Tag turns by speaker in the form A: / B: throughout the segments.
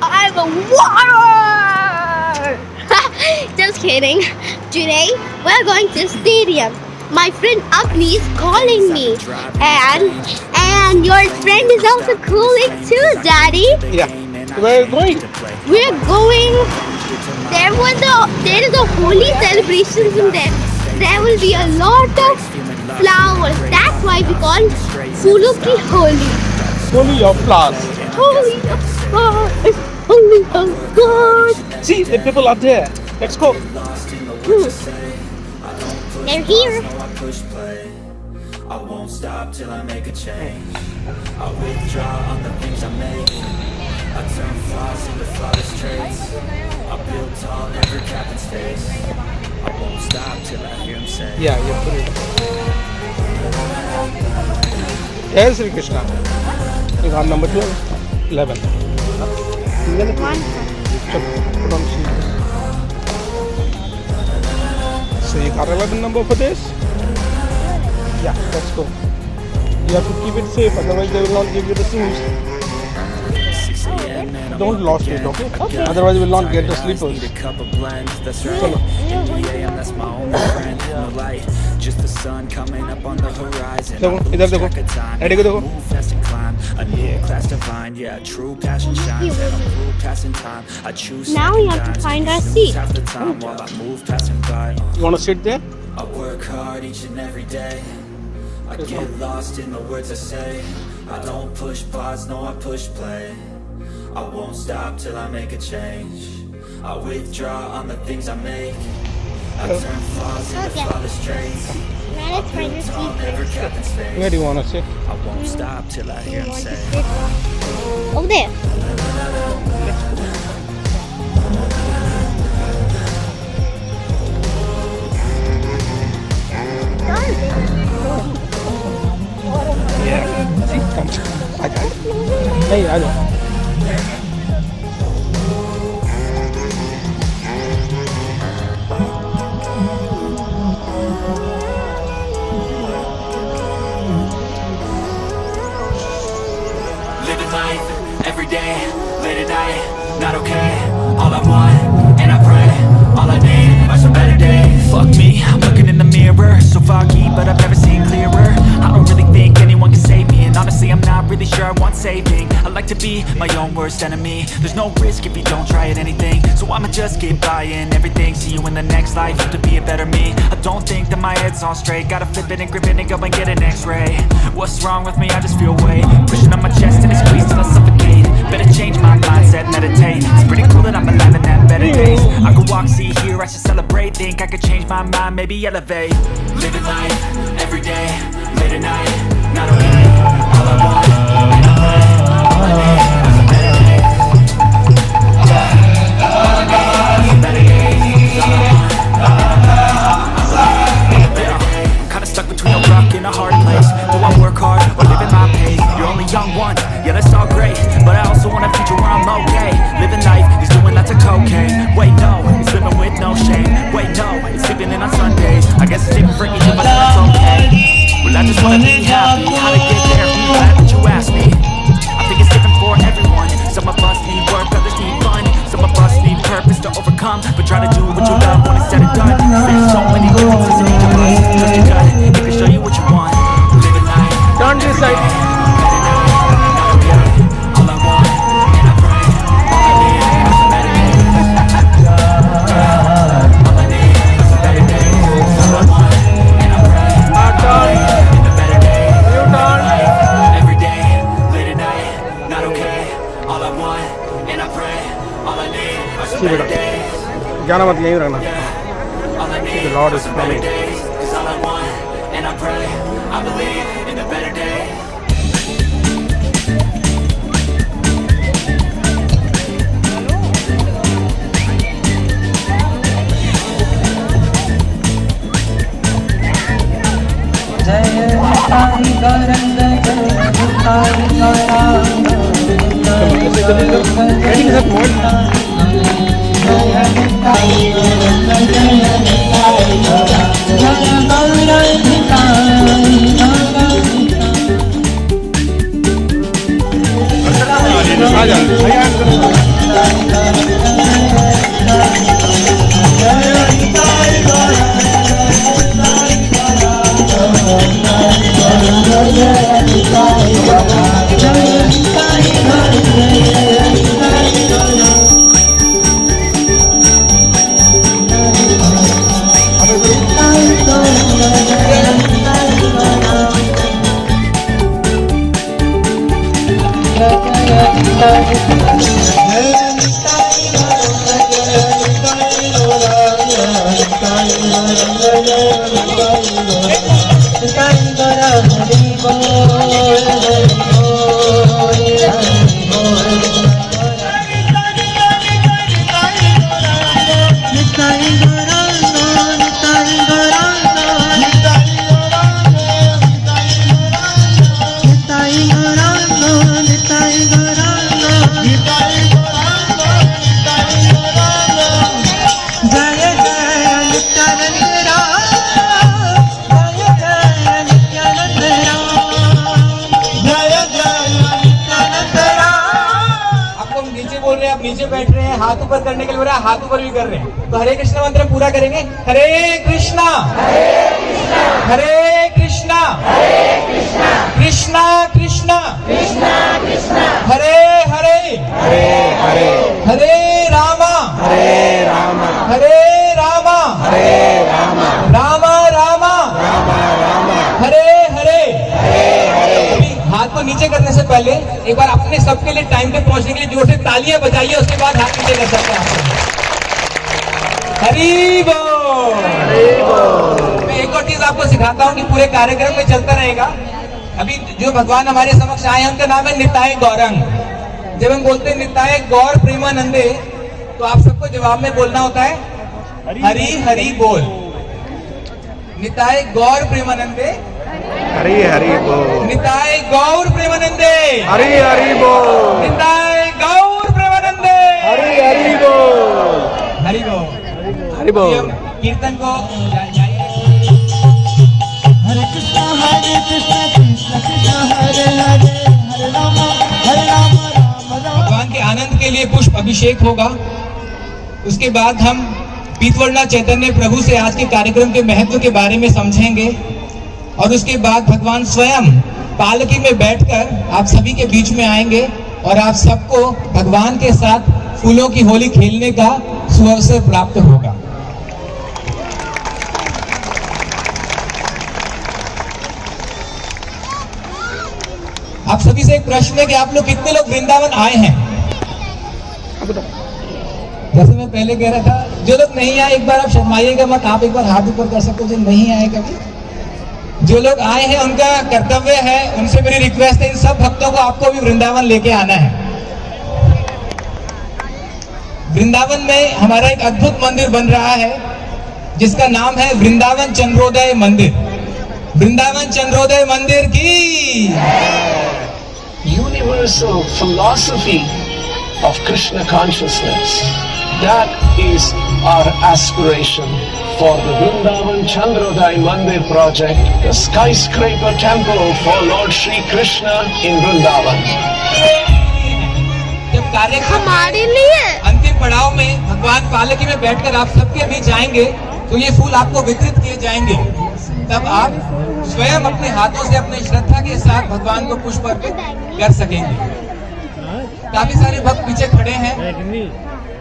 A: I'm a water. Just kidding. Today we're going to stadium. My friend Agni is calling me, and your friend is also calling too, Daddy.
B: Yeah. Where are you going?
A: We're going. There is a holy celebrations in there. There will be a lot of flowers. That's why we call Fulu ki Holi.
B: Holy of flowers.
A: Holy of flowers. Holy of God.
B: See, the people are there. Let's go.
A: They're here.
C: I won't stop till I make a change. I withdraw on the things I make. I turn flaws into flawless traits. I build tall, never cap in space. I won't stop till I hear him say.
B: Yeah, put it. Hare Sri Krishna. You got number 12, 11. Put on sheet. So you got 11 number for this? Yeah, let's go. You have to keep it safe, otherwise they will not give you the shoes. Don't lose it, okay? Otherwise we will not get the slippers.
C: Just the sun coming up on the horizon.
B: इधर देखो, ऐडी को देखो.
C: A new class divine, yeah, true passion shines. And I'm through passing time. I choose.
A: Now we have to find our seat.
C: Half the time while I move passing by.
B: You want to sit there?
C: I work hard each and every day. I get lost in the words I say. I don't push pause, no, I push play. I won't stop till I make a change. I withdraw on the things I make. I turn flaws into flawless traits.
A: Now let's find your seat
C: Never
A: first.
C: cap in space.
B: Where do you want to sit?
C: I won't stop till I hear him say.
A: Over there.
B: Yeah. See, come. I got it. Hey, I know.
C: Living life every day, late at night, not okay. All I want, and I pray, all I need are some better days. Fuck me, I'm looking in the mirror, so foggy, but I've never seen clearer. I don't really think anyone can save me, and honestly I'm not really sure I want saving. I like to be my own worst enemy. There's no risk if you don't try at anything, so I'ma just keep buying everything. See you in the next life, have to be a better me. I don't think that my head's on straight. Gotta flip it and grip it and go and get an x-ray. What's wrong with me? I just feel weight pushing on my chest and it squeezes till I suffocate. Better change my mindset, meditate. It's pretty cool that I'm alive and have better days. I could walk, see, hear, I should celebrate. Think I could change my mind, maybe elevate. Living life, every day, late at night, not okay. All I want, and I pray, all I need is a better day. All I need is a better day. All I want, kinda stuck between a rock and a hard place. Do I work hard or live at my pace? You're only young once, yeah that's all great, but I also want a future where I'm okay. Living life is doing lots of cocaine. Wait no, it's living with no shame. Wait no, it's sleeping in on Sundays. I guess it's even freaky, but that's okay. Well I just wanna be happy. How to get there? I'm glad that you asked me. I think it's different for everyone. Some of us need work, others need fun. Some of us need purpose to overcome, but try to do what you love when it's said and done. There's so many differences in each of us. Trust your gut, it can show you what you want. Living life.
B: Turn this side.
C: All I want, and I pray, all I need is a better day. All I need is a better day. All I want, and I pray, in the better day. Every day, late at night, not okay. All I want, and I pray, all I need are some better days.
B: जाना मत यहीं रहना.
C: All I need
B: The Lord
C: are
B: is
C: some better
B: coming.
C: days. 'Cause all I want, and I pray, I believe in a better day.
B: Getting that word. आ जा
D: आप नीचे बैठ रहे हैं, हाथ ऊपर करने के लिए बोल रहा है, हाथ ऊपर भी कर रहे हैं। तो हरे कृष्णा मंत्र पूरा करेंगे। हरे कृष्णा हरे कृष्णा कृष्णा कृष्णा हरे हरे हरे रामा रामा रामा हरे हरे। अभी हाथ को नीचे करने से पहले एक बार अपने सबके लिए टाइम पे पहुंचने के लिए जोर से तालियां बजाइए, उसके बाद हाथ नीचे कर सकते हैं आप। हरि बोल। मैं एक और चीज आपको सिखाता हूँ कि पूरे कार्यक्रम में चलता रहेगा। अभी जो भगवान हमारे समक्ष आए हैं उनका नाम है निताय गौरंग। जब हम बोलते हैं निताय गौर प्रेमानंदे, तो आप सबको जवाब में बोलना होता है हरि हरि बोल। निताय गौर प्रेमानंदे
B: हरि हरि बोल।
D: निताय गौर प्रेमानंदे
B: हरि हरि बोल।
D: निताय गौर प्रेमानंदे
B: हरि हरि बोल।
D: हरि बोल।
B: हरि बोल।
D: कीर्तन को जाइए।
E: हरे कृष्णा कृष्णा कृष्णा हरे हरे, हरे राम राम राम।
D: भगवान के आनंद के लिए पुष्प अभिषेक होगा। उसके बाद हम पीतवर्णा चैतन्य प्रभु से आज के कार्यक्रम के महत्व के बारे में समझेंगे और उसके बाद भगवान स्वयं पालकी में बैठकर आप सभी के बीच में आएंगे और आप सबको भगवान के साथ फूलों की होली खेलने का सुअवसर प्राप्त होगा। आप सभी से एक प्रश्न है कि आप लोग कितने लोग वृंदावन आए हैं? जैसे मैं पहले कह रहा था, जो लोग नहीं आए एक बार आप शर्माइएगा मत, आप एक बार हाथ ऊपर कर सकते हो जो नहीं आए कभी। जो लोग आए हैं उनका कर्तव्य है, उनसे मेरी रिक्वेस्ट है इन सब भक्तों को आपको भी वृंदावन लेके आना है। वृंदावन में हमारा एक अद्भुत मंदिर बन रहा है जिसका नाम है वृंदावन चंद्रोदय मंदिर। वृंदावन चंद्रोदय मंदिर की
F: universal philosophy of Krishna consciousness. That is our aspiration for the Vrindavan Chandrodaya Mandir project, the skyscraper temple for Lord Shri Krishna in Vrindavan.
D: जब कार्यक्रम
A: हमारे लिए
D: अंतिम पड़ाव में भगवान पालकी में बैठकर आप सबके बीच आएंगे तो ये फूल आपको वितरित किए जाएंगे। तब आप स्वयं अपने हाथों से अपने श्रद्धा के साथ भगवान को पुष्प अर्पित कर सकेंगे। काफी सारे भक्त पीछे खड़े हैं,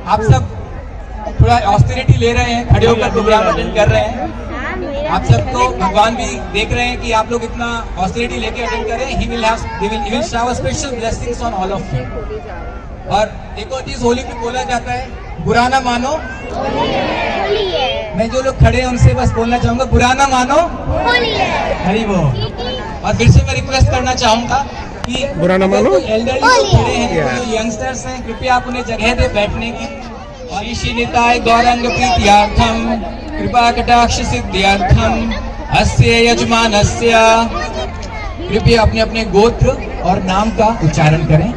D: आप सब थोड़ा ऑस्टेरिटी ले रहे हैं, खड़े होकर प्रोग्राम अटेंड कर रहे हैं। आप सबको भगवान भी देख रहे हैं कि आप लोग इतना ऑस्टेरिटी लेके अटेंड कर रहे हैं। He will shower special blessings on all of you। और एक और चीज होली पे बोला जाता है, बुरा ना मानो
A: होली है।
D: मैं जो लोग खड़े हैं उनसे बस बोलना चाहूंगा, बुरा ना मानो
A: होली है।
D: हरि बोल। और फिर से मैं रिक्वेस्ट करना चाहूंगा कि
B: बुरा ना मानो
D: एल्डरली लोग खड़े हैं, जो यंगस्टर्स हैं, कृपया आप उन्हें जगह दे बैठने की। और इसी निताय गौरंग प्रीत्यार्थम कृपा कटाक्ष सिद्ध्यर्थम अस्य यजमानस्य। कृपया अपने अपने गोत्र और नाम का उच्चारण करें।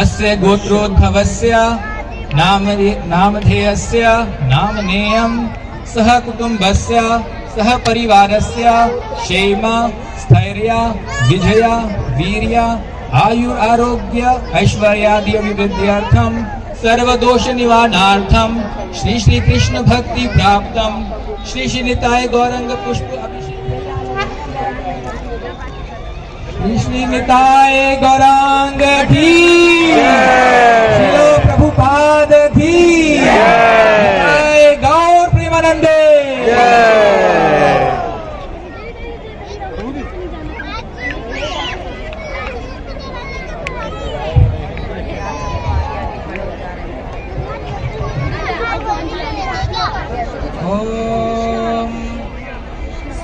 D: अस्य गोत्रोद्भवस्य नामधेयस्य नामनेयं सह कुटुंबस्य सह परिवारस्य क्षेम स्थैर्य विजय वीर्य आयु आरोग्य ऐश्वर्यादि अभिवृद्ध्यर्थम सर्वदोष निवारणार्थम श्री श्री कृष्ण भक्ति प्राप्तम श्री श्री निताय गौरंग पुष्प श्री श्री निताय गौरांग की श्रीलो प्रभुपाद की निताय गौर प्रेमानंदे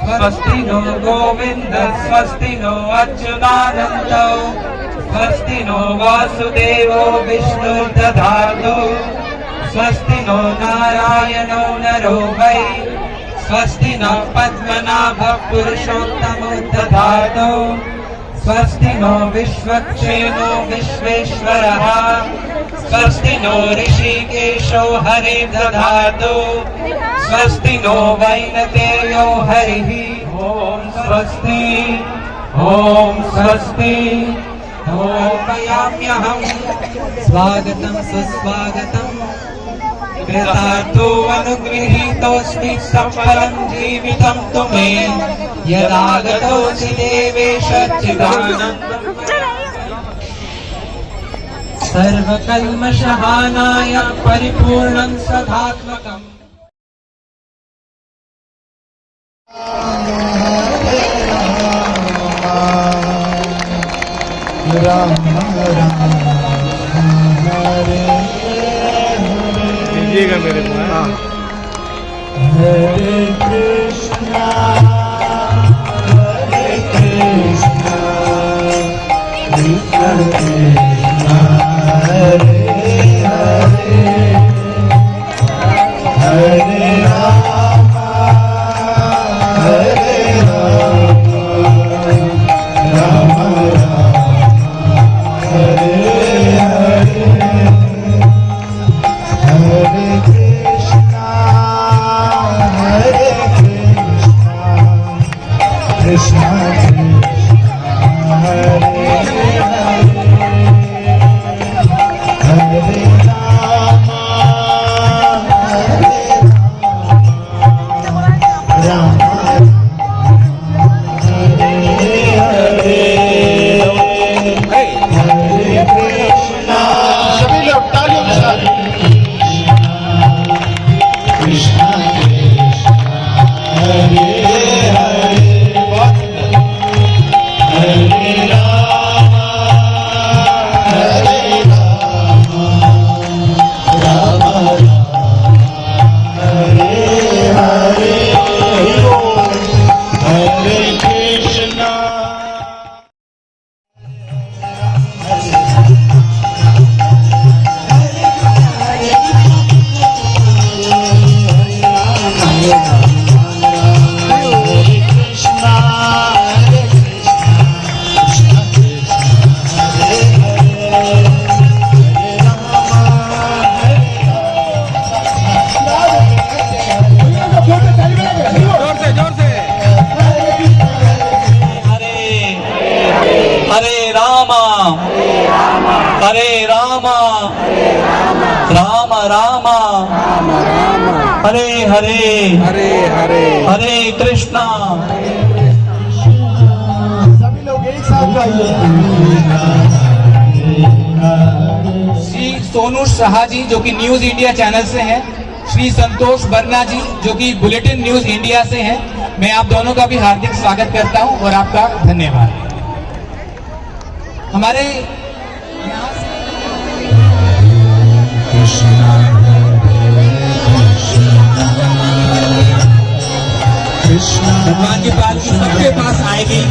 D: स्वस्ति नो गोविंद स्वस्ति नो अच्युतानंद स्वस्ति नो वासुदेवो विष्णु दधातु स्वस्ति नो नारायणो नरो वै स्वस्ति न पद्मनाभ पुरुषोत्तमो दधातु स्वस्ति नो विश्वक्षेनो विश्वेश्वरः स्वस्ति नो ऋषिकेशो हरे दधातु स्वस्ति नो वैनतेयो हरिः ओम स्वस्ति ओम स्वस्ति ओमयाम्यहम् स्वागतं सुस्वागतं कृतार्थो अनुगृहीतोऽस्मि सफलं जीवितं तुमे यदागतोऽसि देवेश चिदानन्दम् सर्वकल्मषहानाय परिपूर्णं सदात्मकम्
E: Rama Rama Hare
B: दीजिएगा मेरे को। हाँ
E: Hare Krishna Krishna Krishna Hare Hare Hare Rama Hare Rama Rama Hare Hare Hare Krishna Krishna Krishna Hare Hare Hare Rama Hare Rama Hare Hare Hare Krishna सभी लोग तालियों के साथ Krishna Krishna Hare Hare Hare Rama Hare Rama Rama Hare Hare Hare Krishna
B: जोर से
G: हरे रामा राम रामा हरे हरे
B: हरे हरे
G: हरे कृष्णा
E: सभी लोग एक साथ गाइए
D: श्री सोनू शाह जी जो कि न्यूज इंडिया चैनल से हैं, श्री संतोष बन्ना जी जो कि बुलेटिन न्यूज इंडिया से हैं, मैं आप दोनों का भी हार्दिक स्वागत करता हूं और आपका धन्यवाद। हमारे भगवान की पालकी सबके पास आएगी।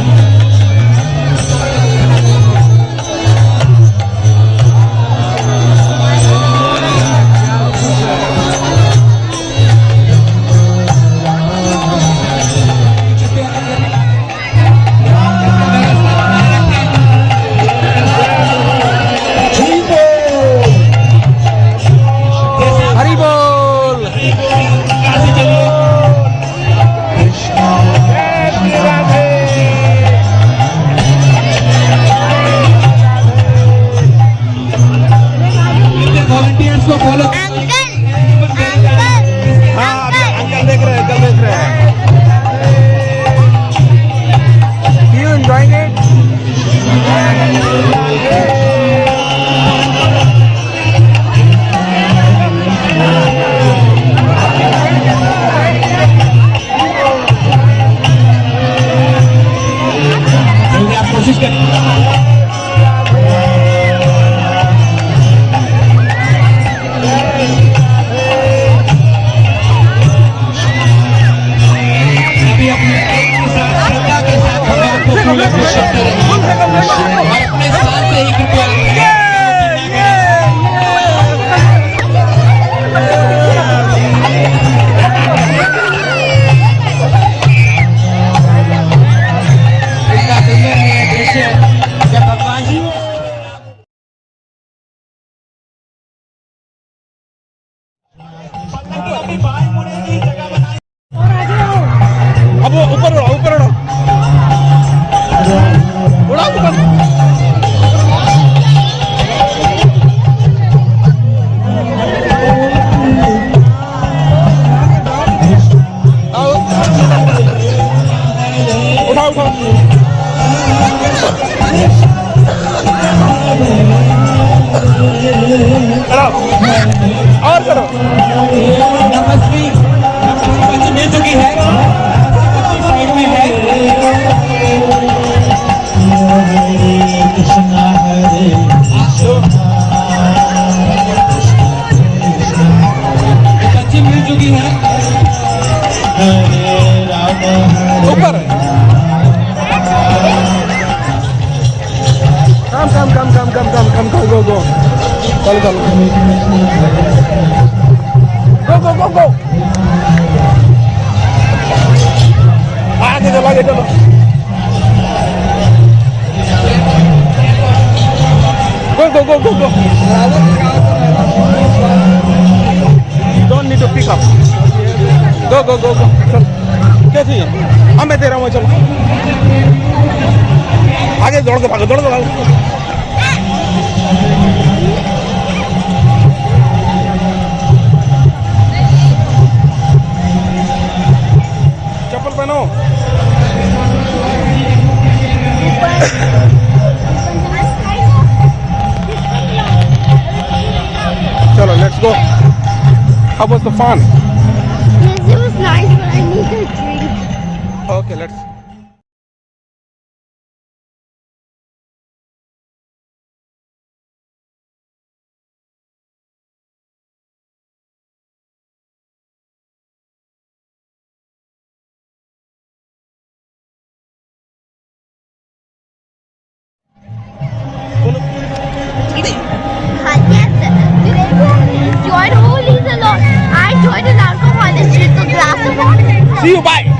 D: अभी अपने श्रद्धा के साथ भगवान को फूलों से करते रहिए और अपने साथ से ही कृपया इतना सुंदर है दृश्य जब भगवान जी
B: अब वो ऊपर उड़ाओ उड़ाओ ऊपर आओ उठाओ उठाओ करो और करो
D: नमस्ते बच्ची मिल चुकी है साइड में है बच्ची मिल चुकी है
B: ऊपर कम गो चलो गो आगे चलो go don't need to pick up go चल क्या चाहिए हाँ मैं दे रहा हूँ चलो आगे दौड़ के भागो चप्पल पहनो चलो let's go how was the fun
A: Yes, it was nice, but I need a drink.
B: okay let's
A: Yes, today we enjoyed Holi's a lot. I enjoyed an alcoholic drink, a glass of water.
B: see you bye